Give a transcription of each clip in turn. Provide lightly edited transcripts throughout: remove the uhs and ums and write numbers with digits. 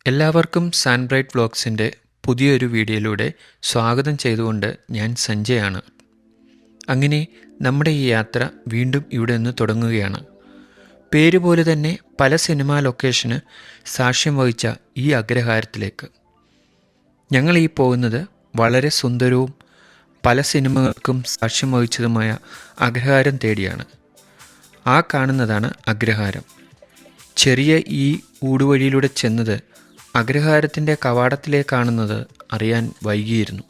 എല്ലാവർക്കും സാൻബ്രൈറ്റ് വ്ലോഗ്സിൻ്റെ പുതിയൊരു വീഡിയോയിലൂടെ സ്വാഗതം ചെയ്തുകൊണ്ട് ഞാൻ സഞ്ജയാണ്. അങ്ങനെ നമ്മുടെ ഈ യാത്ര വീണ്ടും ഇവിടെ നിന്ന് തുടങ്ങുകയാണ്. പേരുപോലെ തന്നെ പല സിനിമാ ലൊക്കേഷന് സാക്ഷ്യം വഹിച്ച ഈ അഗ്രഹാരത്തിലേക്ക് ഞങ്ങൾ ഈ പോകുന്നത് വളരെ സുന്ദരവും പല സിനിമകൾക്കും സാക്ഷ്യം വഹിച്ചതുമായ അഗ്രഹാരം തേടിയാണ്. ആ കാണുന്നതാണ് അഗ്രഹാരം. ചെറിയ ഈ ഊടുവഴിയിലൂടെ ചെന്നത് അഗ്രഹാരത്തിൻ്റെ കവാടത്തിലേക്കാണെന്നത് അറിയാൻ വൈകിയിരുന്നു.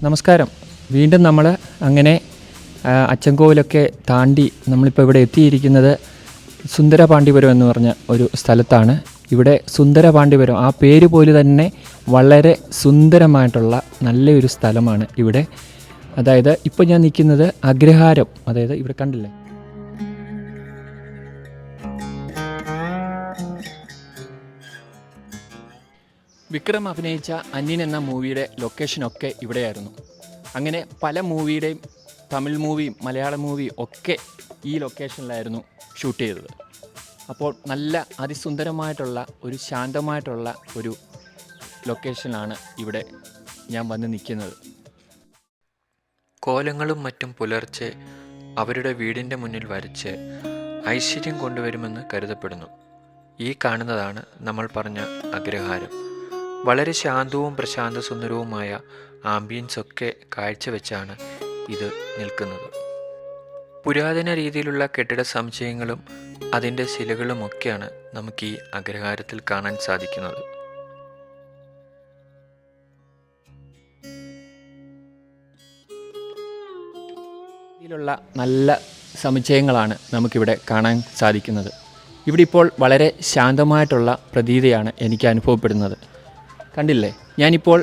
നമസ്കാരം. വീണ്ടും നമ്മൾ അങ്ങനെ അച്ചൻകോവിലൊക്കെ താണ്ടി നമ്മളിപ്പോൾ ഇവിടെ എത്തിയിരിക്കുന്നത് സുന്ദരപാണ്ഡിപുരം എന്ന് പറഞ്ഞ ഒരു സ്ഥലത്താണ്. ഇവിടെ സുന്ദരപാണ്ഡിപുരം ആ പേര് പോലെ തന്നെ വളരെ സുന്ദരമായിട്ടുള്ള നല്ലൊരു സ്ഥലമാണ് ഇവിടെ. അതായത് ഇപ്പോൾ ഞാൻ നിൽക്കുന്നത് അഗ്രഹാരം, അതായത് ഇവിടെ കണ്ടില്ലേ, വിക്രം അഭിനയിച്ച അന്യൻ എന്ന മൂവിയുടെ ലൊക്കേഷനൊക്കെ ഇവിടെയായിരുന്നു. അങ്ങനെ പല മൂവിയുടെയും തമിഴ് മൂവിയും മലയാളം മൂവിയും ഒക്കെ ഈ ലൊക്കേഷനിലായിരുന്നു ഷൂട്ട് ചെയ്തത്. അപ്പോൾ നല്ല അതിസുന്ദരമായിട്ടുള്ള ഒരു ശാന്തമായിട്ടുള്ള ഒരു ലൊക്കേഷനിലാണ് ഇവിടെ ഞാൻ വന്ന് നിൽക്കുന്നത്. കോലങ്ങളും മറ്റും പുലർച്ചെ അവരുടെ വീടിൻ്റെ മുന്നിൽ വരച്ച് ഐശ്വര്യം കൊണ്ടുവരുമെന്ന് കരുതപ്പെടുന്നു. ഈ കാണുന്നതാണ് നമ്മൾ പറഞ്ഞ അഗ്രഹാരം. വളരെ ശാന്തവും പ്രശാന്ത സുന്ദരവുമായ ആംബിയൻസൊക്കെ കാഴ്ചവെച്ചാണ് ഇത് നിൽക്കുന്നത്. പുരാതന രീതിയിലുള്ള കെട്ടിട സമുച്ചയങ്ങളും അതിൻ്റെ ശിലകളുമൊക്കെയാണ് നമുക്ക് ഈ അഗ്രഹാരത്തിൽ കാണാൻ സാധിക്കുന്നത്. ിലുള്ള നല്ല സമുച്ചയങ്ങളാണ് നമുക്കിവിടെ കാണാൻ സാധിക്കുന്നത്. ഇവിടെ ഇപ്പോൾ വളരെ ശാന്തമായിട്ടുള്ള പ്രതീതിയാണ് എനിക്ക് അനുഭവപ്പെടുന്നത്. കണ്ടില്ലേ, ഞാനിപ്പോൾ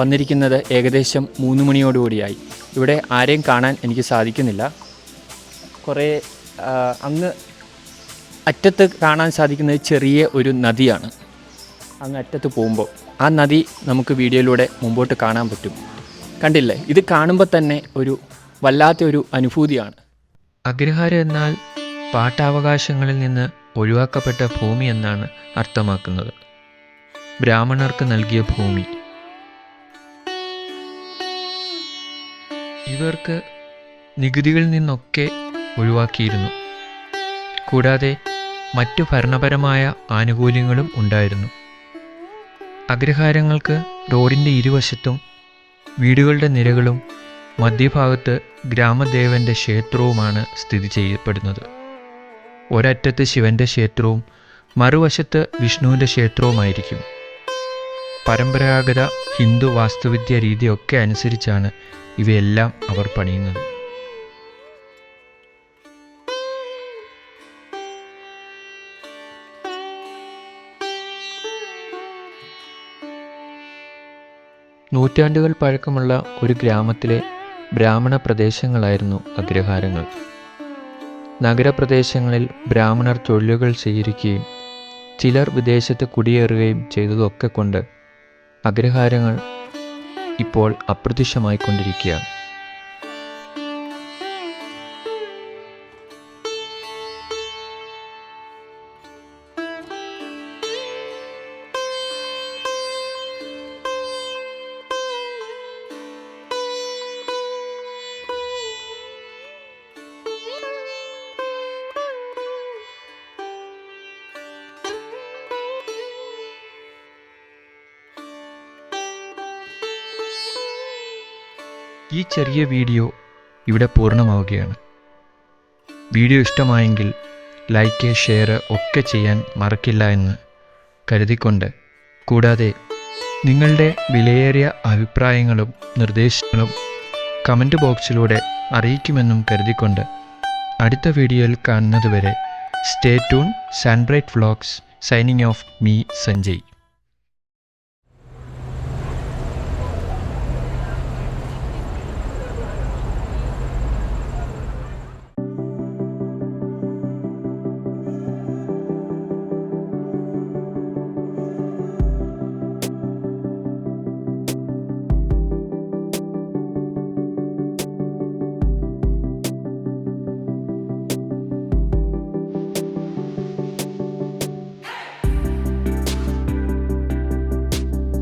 വന്നിരിക്കുന്നത് ഏകദേശം 3 മണിയോടുകൂടിയായി. ഇവിടെ ആരെയും കാണാൻ എനിക്ക് സാധിക്കുന്നില്ല. കുറേ അങ്ങ് അറ്റത്ത് കാണാൻ സാധിക്കുന്നത് ചെറിയ ഒരു നദിയാണ്. അങ്ങ് അറ്റത്ത് പോകുമ്പോൾ ആ നദി നമുക്ക് വീഡിയോയിലൂടെ മുമ്പോട്ട് കാണാൻ പറ്റും. കണ്ടില്ലേ, ഇത് കാണുമ്പോൾ തന്നെ ഒരു വല്ലാത്തൊരു അനുഭൂതിയാണ്. അഗ്രഹാരം എന്നാൽ പാട്ടാവകാശങ്ങളിൽ നിന്ന് ഒഴിവാക്കപ്പെട്ട ഭൂമി എന്നാണ് അർത്ഥമാക്കുന്നത്. ബ്രാഹ്മണർക്ക് നൽകിയ ഭൂമി. ഇവർക്ക് നികുതികളിൽ നിന്നൊക്കെ ഒഴിവാക്കിയിരുന്നു. കൂടാതെ മറ്റു ഭരണപരമായ ആനുകൂല്യങ്ങളും ഉണ്ടായിരുന്നു. അഗ്രഹാരങ്ങൾക്ക് റോഡിൻ്റെ ഇരുവശത്തും വീടുകളുടെ നിരകളും മധ്യഭാഗത്ത് ഗ്രാമദേവൻ്റെ ക്ഷേത്രവുമാണ് സ്ഥിതി ചെയ്യപ്പെടുന്നത്. ഒരറ്റത്ത് ശിവൻ്റെ ക്ഷേത്രവും മറുവശത്ത് വിഷ്ണുവിൻ്റെ ക്ഷേത്രവുമായിരിക്കും. പരമ്പരാഗത ഹിന്ദു വാസ്തുവിദ്യ രീതിയൊക്കെ അനുസരിച്ചാണ് ഇവയെല്ലാം അവർ പണിയുന്നത്. നൂറ്റാണ്ടുകൾ പഴക്കമുള്ള ഒരു ഗ്രാമത്തിലെ ബ്രാഹ്മണ പ്രദേശങ്ങളായിരുന്നു അഗ്രഹാരങ്ങൾ. നഗരപ്രദേശങ്ങളിൽ ബ്രാഹ്മണർ തൊഴിലുകൾ സ്വീകരിക്കുകയും ചിലർ വിദേശത്ത് കുടിയേറുകയും ചെയ്തതൊക്കെ കൊണ്ട് അഗ്രഹാരങ്ങൾ ഇപ്പോൾ അപ്രത്യക്ഷമായിക്കൊണ്ടിരിക്കുകയാണ്. ഈ ചെറിയ വീഡിയോ ഇവിടെ പൂർണ്ണമാവുകയാണ്. വീഡിയോ ഇഷ്ടമായെങ്കിൽ ലൈക്ക്, ഷെയർ ഒക്കെ ചെയ്യാൻ മറക്കില്ല എന്ന് കരുതിക്കൊണ്ട്, കൂടാതെ നിങ്ങളുടെ വിലയേറിയ അഭിപ്രായങ്ങളും നിർദ്ദേശങ്ങളും കമൻറ്റ് ബോക്സിലൂടെ അറിയിക്കുമെന്നും കരുതിക്കൊണ്ട് അടുത്ത വീഡിയോയിൽ കാണുന്നതുവരെ stay tune. Sanbright vlogs signing off, me Sanjay.